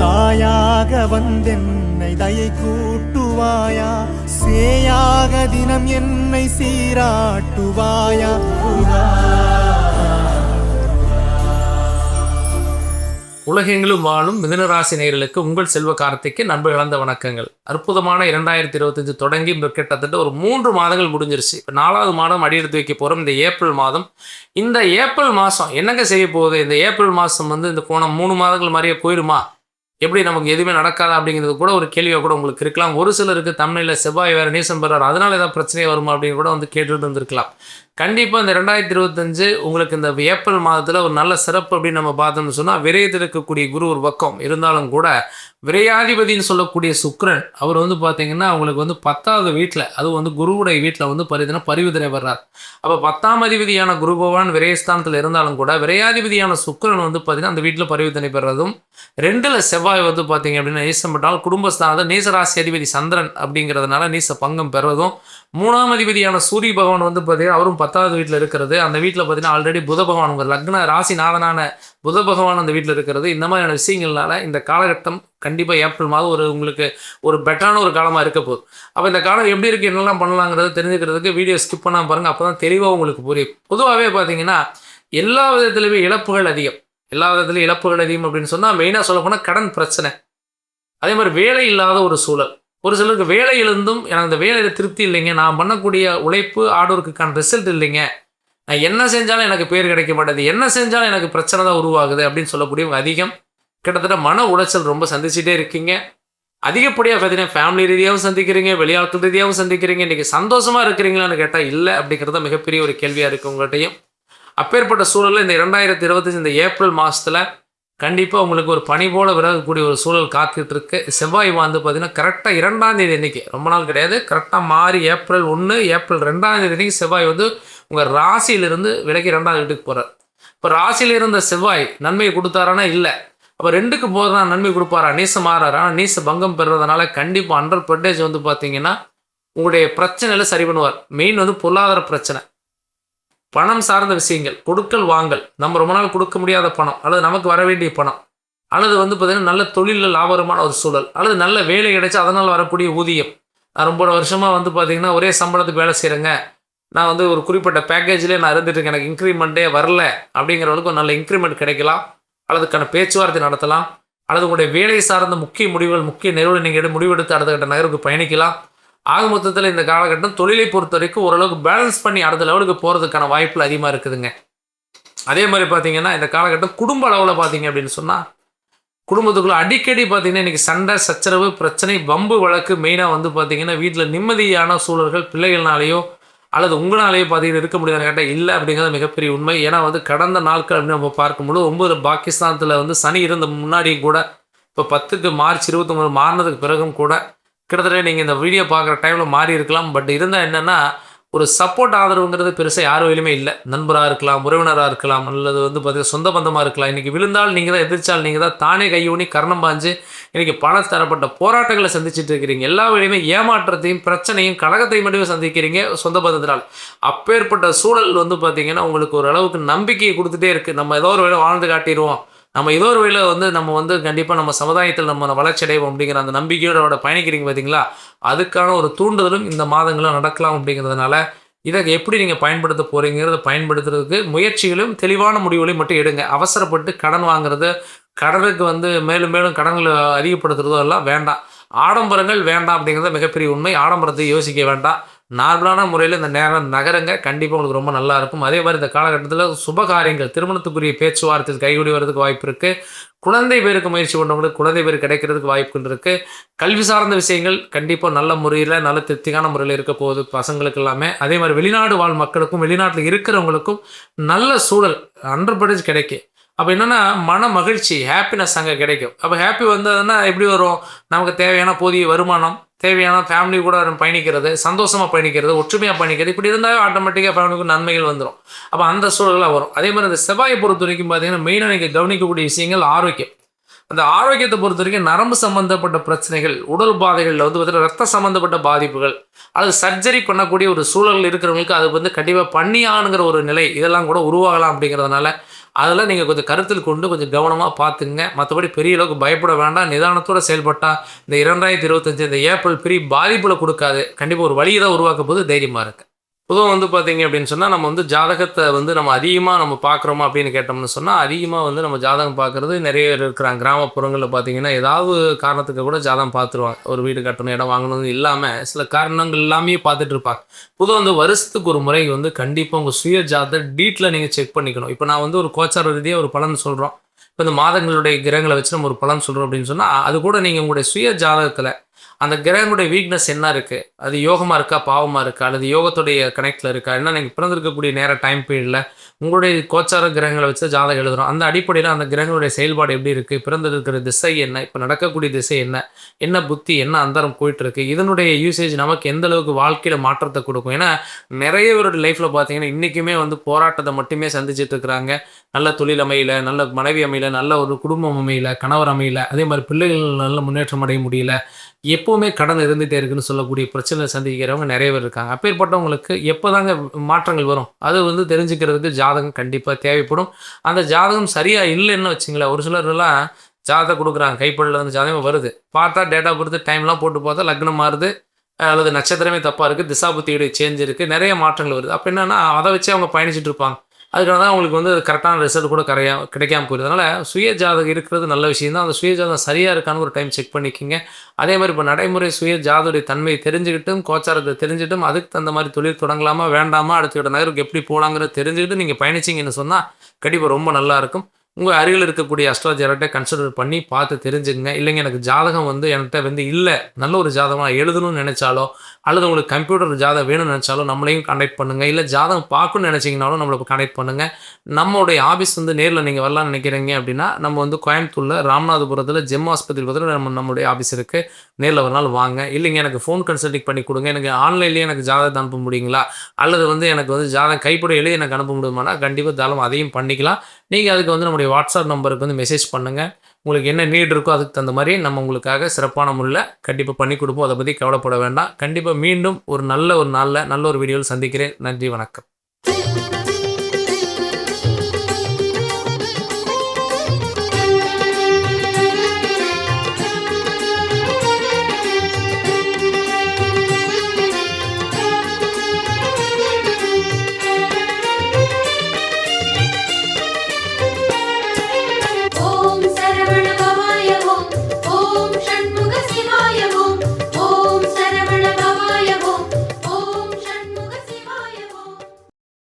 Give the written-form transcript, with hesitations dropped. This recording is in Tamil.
தாயாக வந்தென்னை தயை கூட்டுவாயா, சேயாக தினம் என்னை சீராட்டுவாயா. உலகெங்கிலும் வாழும் மிதுனராசி நேயர்களுக்கு உங்கள் செல்வ கார்த்திக்கு நண்பர் இழந்த வணக்கங்கள். அற்புதமான 2025 தொடங்கி கிட்டத்தட்ட ஒரு 3 மாதங்கள் முடிஞ்சிருச்சு. இப்போ 4வது மாதம் அடியெடுத்து வைக்க போகிறோம். இந்த ஏப்ரல் மாதம். இந்த ஏப்ரல் மாதம் என்னங்க செய்ய போகுது? இந்த ஏப்ரல் மாதம் இந்த போன 3 மாதங்கள் மாதிரியே போயிடுமா? எப்படி நமக்கு எதுவுமே நடக்காதா அப்படிங்கிறது கூட ஒரு கேள்வியாக கூட உங்களுக்கு இருக்கலாம். ஒரு சிலருக்கு தமிழில் செவ்வாய் வேறு நீசம் பெறார், அதனால் ஏதாவது பிரச்சனை வருமா அப்படின்னு கூட கேட்டுட்டு இருந்திருக்கலாம். கண்டிப்பாக இந்த 2025 உங்களுக்கு இந்த ஏப்ரல் மாதத்தில் ஒரு நல்ல சிறப்பு அப்படின்னு நம்ம பார்த்தோம்னு சொன்னால், விரயத்தில் இருக்கக்கூடிய குரு ஒரு பக்கம் இருந்தாலும் கூட விரையாதிபதினு சொல்லக்கூடிய சுக்கிரன் அவர் பார்த்தீங்கன்னா உங்களுக்கு 10வது வீட்டில், அது குருவுடைய வீட்டில் பார்த்தீங்கன்னா பரிவிதனை வர்றார். அப்போ 10ஆம் அதிபதியான குரு பகவான் விரயஸ்தானத்தில் இருந்தாலும் கூட விரையாதிபதியான சுக்கிரன் பார்த்தீங்கன்னா அந்த வீட்டில் பரிவிதனை பெறதும், 2ல் செவ்வாய் பார்த்தீங்க அப்படின்னா நீசம் பெற்றால் குடும்பஸ்தானத்தில் நீசராசி அதிபதி சந்திரன் அப்படிங்கிறதுனால நீச பங்கம் பெறுவதும், 3ஆம் அதிபதியான சூரிய பகவான் பார்த்தீங்கன்னா அவரும் 10வது வீட்டில் இருக்கிறது. அந்த வீட்டில் பார்த்தீங்கன்னா ஆல்ரெடி புத பகவான் உங்கள் லக்ன ராசிநாதனான புத பகவான் அந்த வீட்டில் இருக்கிறது. இந்த மாதிரியான விஷயங்கள்னால இந்த காலகட்டம் கண்டிப்பாக ஏப்ரல் மாதம் உங்களுக்கு ஒரு பெட்டரான ஒரு காலமாக இருக்க போகுது. அப்போ இந்த காலம் எப்படி இருக்குது, என்னெல்லாம் பண்ணலாங்கிறத தெரிஞ்சுக்கிறதுக்கு வீடியோ ஸ்கிப் பண்ணாமல் பாருங்கள். அப்போ தான் தெளிவாக உங்களுக்கு புரியும். பொதுவாகவே பார்த்தீங்கன்னா எல்லா விதத்துலையுமே இழப்புகள் அதிகம். எல்லா விதத்துலையும் இழப்புகள் அதிகம் அப்படின்னு சொன்னால் மெயினாக சொல்லப்போனால் கடன் பிரச்சனை, அதே மாதிரி வேலை இல்லாத ஒரு சூழல். ஒரு சிலருக்கு வேலையிலிருந்தும் எனக்கு அந்த வேலையில் திருப்தி இல்லைங்க, நான் பண்ணக்கூடிய உழைப்பு ஆர்டருக்கான ரிசல்ட் இல்லைங்க, நான் என்ன செஞ்சாலும் எனக்கு பேர் கிடைக்க மாட்டேது, என்ன செஞ்சாலும் எனக்கு பிரச்சனை தான் உருவாகுது அப்படின்னு சொல்லக்கூடியவங்க அதிகம். கிட்டத்தட்ட மன உளைச்சல் ரொம்ப சந்திச்சுட்டே இருக்கீங்க. அதிகப்படியாக பார்த்தீங்கன்னா ஃபேமிலி ரீதியாகவும் சந்திக்கிறீங்க, வெளியாட்கள் ரீதியாகவும் சந்திக்கிறீங்க. இன்றைக்கி சந்தோஷமாக இருக்கிறீங்களான்னு கேட்டால் இல்லை அப்படிங்கிறத மிகப்பெரிய ஒரு கேள்வியாக இருக்குது உங்கள்கிட்டையும். அப்பேற்பட்ட சூழலில் இந்த 2025 இந்த ஏப்ரல் மாதத்தில் கண்டிப்பாக உங்களுக்கு ஒரு பனி போல் விலகக்கூடிய ஒரு சூழல் காத்துக்கிட்டு இருக்கு. செவ்வாய் பார்த்தீங்கன்னா கரெக்டாக 2ஆம் தேதி அன்றைக்கி, ரொம்ப நாள் கிடையாது, கரெக்டாக மாறி ஏப்ரல் 1 ஏப்ரல் 2ஆம் தேதி அன்றைக்கி செவ்வாய் உங்கள் ராசியிலிருந்து விலகி 2வது வீட்டுக்கு போகிறார். இப்போ ராசியில் இருந்த செவ்வாய் நன்மையை கொடுத்தாரானா இல்லை, அப்போ 2க்கு போகிறதா நன்மை கொடுப்பாரா, நீசம் மாறாரா, நீச பங்கம் பெறுறதுனால கண்டிப்பாக 100% பார்த்தீங்கன்னா உங்களுடைய பிரச்சனைகளை சரி பண்ணுவார். மெயின் பொருளாதார பிரச்சனை, பணம் சார்ந்த விஷயங்கள், கொடுக்கல் வாங்கல், நம்ம ரொம்ப நாள் கொடுக்க முடியாத பணம் அல்லது நமக்கு வர வேண்டிய பணம், அல்லது பார்த்திங்கன்னா நல்ல தொழிலில் லாபகரமான ஒரு சூழல், அல்லது நல்ல வேலை கிடைச்சி அதனால் வரக்கூடிய ஊதியம். நான் ரொம்ப வருஷமாக பார்த்திங்கன்னா ஒரே சம்பளத்துக்கு வேலை செய்கிறேங்க, நான் ஒரு குறிப்பிட்ட பேக்கேஜ்லேயே நான் இருந்துட்டுருக்கேன், எனக்கு இன்க்ரிமெண்ட்டே வரல அப்படிங்கிறவங்களுக்கு ஒரு நல்ல இன்க்ரிமெண்ட் கிடைக்கலாம், அல்லதுக்கான பேச்சுவார்த்தை நடத்தலாம், அல்லது உங்களுடைய வேலை சார்ந்த முக்கிய முடிவுகள், முக்கிய நிறுவனம் நீங்கள் முடிவெடுத்து அடுத்த கட்ட நகருக்கு பயணிக்கலாம். ஆக மொத்தத்தில் இந்த காலகட்டம் தொழிலை பொறுத்த வரைக்கும் ஓரளவுக்கு பேலன்ஸ் பண்ணி அடுத்த லெவலுக்கு போகிறதுக்கான வாய்ப்புகள் அதிகமாக இருக்குதுங்க. அதே மாதிரி பார்த்தீங்கன்னா இந்த காலகட்டம் குடும்ப அளவில் பார்த்தீங்க அப்படின்னு சொன்னால் குடும்பத்துக்குள்ளே அடிக்கடி பார்த்தீங்கன்னா இன்றைக்கி சண்டை சச்சரவு பிரச்சனை வம்பு வழக்கு மெயினாக பார்த்தீங்கன்னா வீட்டில் நிம்மதியான சூழல்கள் பிள்ளைகள்னாலேயோ அல்லது உங்களாலேயோ பார்த்தீங்கன்னா இருக்க முடியாத கேட்டால் இல்லை அப்படிங்கிறது மிகப்பெரிய உண்மை. ஏன்னா கடந்த நாட்கள் அப்படின்னு நம்ம பார்க்கும்போது 9 பாகிஸ்தானத்தில் சனி இருந்த முன்னாடியும் கூட இப்போ 10க்கு மார்ச் 23 மாறினதுக்கு பிறகும் கூட கிட்டத்தட்ட நீங்கள் இந்த வீடியோ பார்க்குற டைமில் மாறி இருக்கலாம். பட் இருந்தால் என்னென்னா ஒரு சப்போர்ட் ஆதரவுங்கிறது பெருசாக யார் வழியுமே இல்லை. நண்பராக இருக்கலாம், உறவினராக இருக்கலாம், அல்லது பார்த்தீங்கன்னா சொந்த பந்தமாக இருக்கலாம். இன்றைக்கி விழுந்தால் நீங்கள் தான், எதிர்த்தால் நீங்கள் தான், தானே கையூனி கர்ணம் பாஞ்சு இன்றைக்கி பல தரப்பட்ட போராட்டங்களை சந்திச்சுட்டு இருக்கிறீங்க. எல்லா வழியுமே ஏமாற்றத்தையும் பிரச்சனையும் கழகத்தையும் மட்டுமே சந்திக்கிறீங்க சொந்த பந்தத்தினால். அப்பேற்பட்ட சூழல் பார்த்தீங்கன்னா உங்களுக்கு ஒரு அளவுக்கு நம்பிக்கையை கொடுத்துட்டே இருக்குது. நம்ம ஏதோ ஒரு வேலை வாழ்ந்து காட்டிடுவோம், நம்ம ஏதோ ஒரு வழியில் நம்ம கண்டிப்பாக நம்ம சமுதாயத்தில் நம்ம வளர்ச்சி அடைவோம் அப்படிங்கிற அந்த நம்பிக்கையோட பயணிக்கிறீங்க பார்த்தீங்களா, அதுக்கான ஒரு தூண்டுதலும் இந்த மாதங்களும் நடக்கலாம். அப்படிங்கிறதுனால இதை எப்படி நீங்கள் பயன்படுத்த போகிறீங்கிறத பயன்படுத்துறதுக்கு முயற்சிகளும் தெளிவான முடிவுகளையும் மட்டும் எடுங்க. அவசரப்பட்டு கடன் வாங்குறது, கடனுக்கு மேலும் மேலும் கடன்களை அதிகப்படுத்துறதோ எல்லாம் வேண்டாம். ஆடம்பரங்கள் வேண்டாம் அப்படிங்கிறத மிகப்பெரிய உண்மை. ஆடம்பரத்தை யோசிக்க வேண்டாம். நார்மலான முறையில் இந்த நேரம் நகரங்க கண்டிப்பாக உங்களுக்கு ரொம்ப நல்லா இருக்கும். அதே மாதிரி இந்த காலகட்டத்தில் சுபகாரியங்கள், திருமணத்துக்குரிய பேச்சுவார்த்தை கைகூடி வரதுக்கு வாய்ப்பு இருக்குது. குழந்தை பேருக்கு முயற்சி பண்ணுறவங்களுக்கு குழந்தை பேர் கிடைக்கிறதுக்கு வாய்ப்புகள் இருக்குது. கல்வி சார்ந்த விஷயங்கள் கண்டிப்பாக நல்ல முறையில் நல்ல திருப்தியான முறையில் இருக்க போகுது பசங்களுக்கு எல்லாமே. அதே மாதிரி வெளிநாடு வாழ் மக்களுக்கும் வெளிநாட்டில் இருக்கிறவங்களுக்கும் நல்ல சூழல் 100% கிடைக்கும். அப்போ என்னென்னா மன மகிழ்ச்சி, ஹாப்பினஸ் அங்கே கிடைக்கும். அப்போ ஹாப்பி வந்ததுன்னா எப்படி வரும், நமக்கு தேவையான போதிய வருமானம், தேவையான ஃபேமிலி கூட பயணிக்கிறது, சந்தோஷமாக பயணிக்கிறது, ஒற்றுமையாக பயணிக்கிறது, இப்படி இருந்தாலும் ஆட்டோமேட்டிக்காக ஃபேமிலிக்கு நன்மைகள் வந்துடும். அப்போ அந்த சூழலாக வரும். அதே மாதிரி இந்த செவ்வாயை பொறுத்த வரைக்கும் பார்த்தீங்கன்னா மெயினாக நீங்கள் கவனிக்கக்கூடிய விஷயங்கள் ஆரோக்கியம். அந்த ஆரோக்கியத்தை பொறுத்த வரைக்கும் நரம்பு சம்மந்தப்பட்ட பிரச்சனைகள், உடல் பாதைகளில் பார்த்தீங்கன்னா ரத்த சம்மந்தப்பட்ட பாதிப்புகள், அது சர்ஜரி பண்ணக்கூடிய ஒரு சூழல் இருக்கிறவங்களுக்கு அது கண்டிப்பாக பண்ணியானுங்கிற ஒரு நிலை இதெல்லாம் கூட உருவாகலாம். அப்படிங்கிறதுனால அதெல்லாம் நீங்கள் கொஞ்சம் கருத்தில் கொண்டு கொஞ்சம் கவனமாக பார்த்துங்க. மற்றபடி பெரிய அளவுக்கு பயப்பட வேண்டாம். நிதானத்தோடு செயல்பட்டால் இந்த 2025 இந்த ஏப்ரல் பெரிய பாதிப்புல கொடுக்காது. கண்டிப்பாக ஒரு வழியை தான் உருவாக்க போது. தைரியமாக இருக்கு. பொதுவாக வந்து பார்த்தீங்க அப்படின்னு சொன்னால், நம்ம வந்து ஜாதகத்தை வந்து நம்ம அதிகமாக நம்ம பார்க்குறோமா அப்படின்னு கேட்டோம்னு சொன்னால், அதிகமாக வந்து நம்ம ஜாதகம் பார்க்குறது நிறைய பேர் இருக்கிறாங்க. கிராமப்புறங்களில் பார்த்தீங்கன்னா, ஏதாவது காரணத்துக்கு கூட ஜாதகம் பார்த்துருவாங்க. ஒரு வீடு கட்டணும், இடம் வாங்கணும்னு இல்லாமல் சில காரணங்கள் எல்லாமே பார்த்துட்டு இருப்பாங்க. பொதுவாக வந்து வருஷத்துக்கு ஒரு முறை வந்து கண்டிப்பாக உங்கள் சுய ஜாதக டீட்டில் நீங்கள் செக் பண்ணிக்கணும். இப்போ நான் வந்து ஒரு கோச்சார ரீதியாக ஒரு பலன் சொல்கிறோம். இப்போ இந்த மாதங்களுடைய கிரகங்களை வச்சு நம்ம ஒரு பலன் சொல்கிறோம் அப்படின்னு சொன்னால், அது கூட நீங்கள் உங்களுடைய சுய ஜாதகத்தில் அந்த கிரகங்களுடைய வீக்னஸ் என்ன இருக்குது, அது யோகமாக இருக்கா, பாவமாக இருக்கா, அல்லது யோகத்துடைய கனெக்டில் இருக்கா, என்ன நீங்கள் பிறந்திருக்கக்கூடிய நேர டைம் பீரியடில் உங்களுடைய கோச்சார கிரகங்களை வச்சு ஜாதகம் எழுதுகிறோம். அந்த அடிப்படையில் அந்த கிரகங்களுடைய செயல்பாடு எப்படி இருக்குது, பிறந்திருக்கிற திசை என்ன, இப்போ நடக்கக்கூடிய திசை என்ன, என்ன புத்தி, என்ன அந்தரம் போயிட்டுருக்கு, இதனுடைய யூசேஜ் நமக்கு எந்த அளவுக்கு வாழ்க்கையில் மாற்றத்தை கொடுக்கும். ஏன்னா நிறைய பேருடைய லைஃப்பில் பார்த்தீங்கன்னா இன்றைக்குமே வந்து போராட்டத்தை மட்டுமே சந்திச்சுட்டு இருக்கிறாங்க. நல்ல தொழில் அமையல, நல்ல மனைவி அமையல, நல்ல ஒரு குடும்பம் அமையல, கணவர் அமையல, அதே மாதிரி பிள்ளைகள் நல்ல முன்னேற்றம் அடைய முடியல, எப்போவுமே கடன் இருந்துகிட்டே இருக்குன்னு சொல்லக்கூடிய பிரச்சனை சந்திக்கிறவங்க நிறைய பேர் இருக்காங்க. அப்பேற்பட்டவங்களுக்கு எப்போதாங்க மாற்றங்கள் வரும், அது வந்து தெரிஞ்சுக்கிறதுக்கு ஜாதகம் கண்டிப்பாக தேவைப்படும். அந்த ஜாதகம் சரியாக இல்லைன்னு வச்சுங்களேன், ஒரு சிலர்லாம் ஜாதகம் கொடுக்குறாங்க, கைப்படல வந்து ஜாதகம் வருது, பார்த்தா டேட்டா பொறுத்து டைம்லாம் போட்டு பார்த்தா லக்னம் மாறுது, அல்லது நட்சத்திரமே தப்பாக இருக்குது, திசாபுத்தியுடைய சேஞ்ச் இருக்குது, நிறைய மாற்றங்கள் வருது. அப்போ என்னென்னா அதை வச்சு அவங்க பயணிச்சுட்டு இருப்பாங்க. அதுக்காக தான் அவங்களுக்கு வந்து கரெக்டான ரிசல்ட் கூட கிடைக்காம போயிடுது. அதனால் சுய ஜாதகம் இருக்கிறது நல்ல விஷயம் தான். அந்த சுய ஜாதகம் சரியாக இருக்கான்னு ஒரு டைம் செக் பண்ணிக்கோங்க. அதே மாதிரி இப்போ நடைமுறை சுய ஜாதகத்துடைய தன்மையை தெரிஞ்சுக்கிட்டும், கோச்சாரத்தை தெரிஞ்சுட்டும், அதுக்கு தகுந்த மாதிரி தொழில் தொடங்கலாமா வேண்டாமா, அடுத்த நகருக்கு எப்படி போகலாங்கிறத தெரிஞ்சுக்கிட்டு நீங்கள் பயணிச்சிங்கன்னு சொன்னால் கண்டிப்பாக ரொம்ப நல்லாயிருக்கும். உங்கள் அருகில் இருக்கக்கூடிய அஸ்ட்ராலஜர்கிட்ட கன்சிடர் பண்ணி பார்த்து தெரிஞ்சுக்கங்க. இல்லைங்க எனக்கு ஜாதகம் வந்து என்கிட்ட வந்து இல்லை, நல்ல ஒரு ஜாதகம் எழுதணும்னு நினச்சாலோ, அல்லது உங்களுக்கு கம்ப்யூட்டர் ஜாதகம் வேணும்னு நினச்சாலும் நம்மளையும் கான்டாக்ட் பண்ணுங்கள். இல்லை ஜாதகம் பார்க்கணும்னு நினச்சிங்கனாலும் நம்மளை கான்டாக்ட் பண்ணுங்கள். நம்மளுடைய ஆஃபீஸ் வந்து நேரில் நீங்கள் வரலான்னு நினைக்கிறீங்க அப்படின்னா, நம்ம வந்து கோயம்புத்தூரில் ராமநாதபுரத்தில் ஜெம் ஆஸ்பத்திரி பக்கத்தில் நம்மளுடைய ஆஃபீஸ் இருக்குது. நேரில் ஒரு நாள் வாங்க. இல்லைங்க எனக்கு ஃபோன் கன்சல்டிங் பண்ணி கொடுங்க, எனக்கு ஆன்லைன்லேயே எனக்கு ஜாதகத்தை அனுப்ப முடியுங்களா, அல்லது வந்து எனக்கு வந்து ஜாதகம் கைப்பட எழுதி எனக்கு அனுப்ப முடியுமானா கண்டிப்பாக தாராளமாக அதையும் பண்ணிக்கலாம். நீங்கள் அதுக்கு வந்து நம்முடைய வாட்ஸ்அப் நம்பருக்கு வந்து மெசேஜ் பண்ணுங்கள். உங்களுக்கு என்ன நீட் இருக்கோ அதுக்கு தகுந்த மாதிரி நம்ம உங்களுக்காக சிறப்பான முறையில் கண்டிப்பாக பண்ணி கொடுப்போம். அதை பற்றி கவலைப்பட வேண்டாம். கண்டிப்பாக மீண்டும் ஒரு நல்ல நாளில் நல்ல ஒரு வீடியோவில் சந்திக்கிறேன். நன்றி, வணக்கம்.